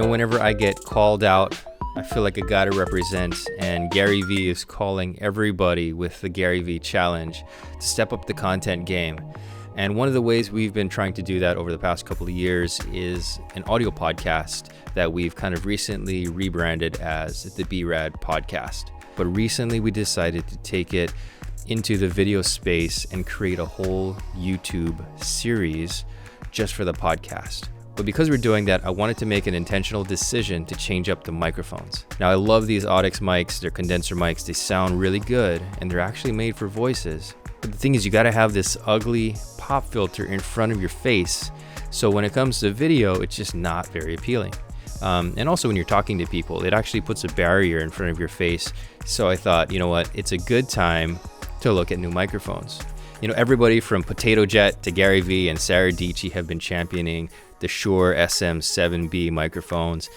Whenever I get called out, I feel like I gotta represent, and Gary Vee is calling everybody with the Gary Vee Challenge to step up the content game. And one of the ways we've been trying to do that over the past couple of years is an audio podcast that we've kind of recently rebranded as the B-Rad Podcast. But recently we decided to take it into the video space and create a whole YouTube series just for the podcast. But because we're doing that, I wanted to make an intentional decision to change up the microphones. Now, I love these Audix mics. They're condenser mics. They sound really good, and they're actually made for voices. But the thing is, you gotta have this ugly pop filter in front of your face. So when it comes to video, it's just not very appealing. And also when you're talking to people, it actually puts a barrier in front of your face. So I thought, you know what, it's a good time to look at new microphones. Everybody from Potato Jet to Gary Vee and Sarah Dietschy have been championing the Shure SM7B microphones,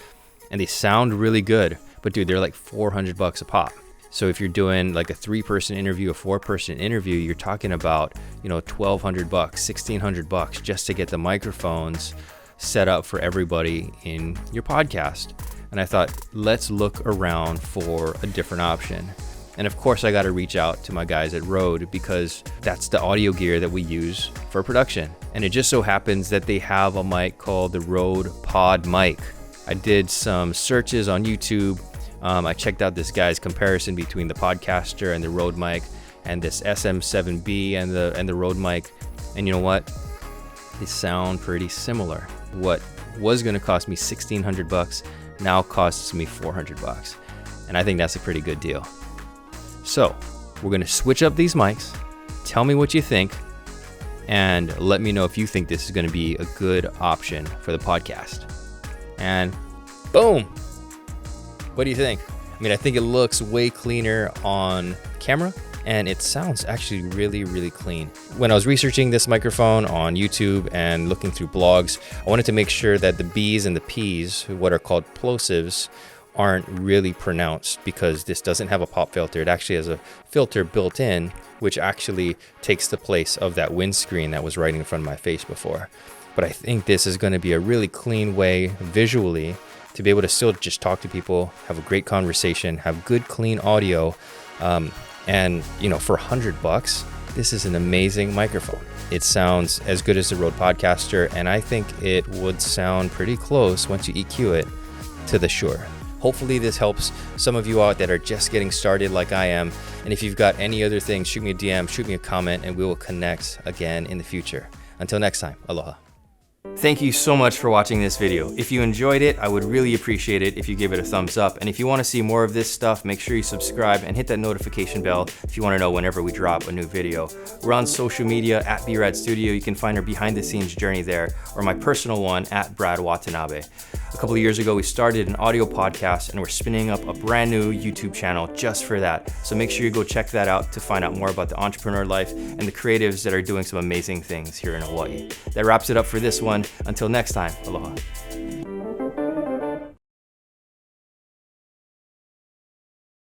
and they sound really good. But dude, they're like $400 a pop. So if you're doing like a 3-person interview, a 4-person interview, you're talking about, $1,200, $1,600 just to get the microphones set up for everybody in your podcast. And I thought, let's look around for a different option. And of course, I got to reach out to my guys at Rode because that's the audio gear that we use for production. And it just so happens that they have a mic called the Rode Pod Mic. I did some searches on YouTube. I checked out this guy's comparison between the Podcaster and the Rode mic, and this SM7B and the Rode mic. And you know what? They sound pretty similar. What was going to cost me $1,600 now costs me $400. And I think that's a pretty good deal. So we're going to switch up these mics. Tell me what you think, and let me know if you think this is going to be a good option for the podcast. And boom! What do you think? I think it looks way cleaner on camera, and it sounds actually really, really clean. When I was researching this microphone on YouTube and looking through blogs, I wanted to make sure that the B's and the P's, what are called plosives, aren't really pronounced, because this doesn't have a pop filter. It actually has a filter built in, which actually takes the place of that windscreen that was right in front of my face before. But I think this is going to be a really clean way visually to be able to still just talk to people, have a great conversation, have good clean audio. And for $100, this is an amazing microphone. It sounds as good as the Rode Podcaster, and I think it would sound pretty close once you EQ it to the Shure. Hopefully this helps some of you out that are just getting started like I am. And if you've got any other things, shoot me a DM, shoot me a comment, and we will connect again in the future. Until next time, aloha. Thank you so much for watching this video. If you enjoyed it, I would really appreciate it if you give it a thumbs up. And if you want to see more of this stuff, make sure you subscribe and hit that notification bell if you want to know whenever we drop a new video. We're on social media at B-Rad Studio. You can find our behind the scenes journey there, or my personal one at Brad Watanabe. A couple of years ago, we started an audio podcast, and we're spinning up a brand new YouTube channel just for that. So make sure you go check that out to find out more about the entrepreneur life and the creatives that are doing some amazing things here in Hawaii. That wraps it up for this one. Until next time, aloha.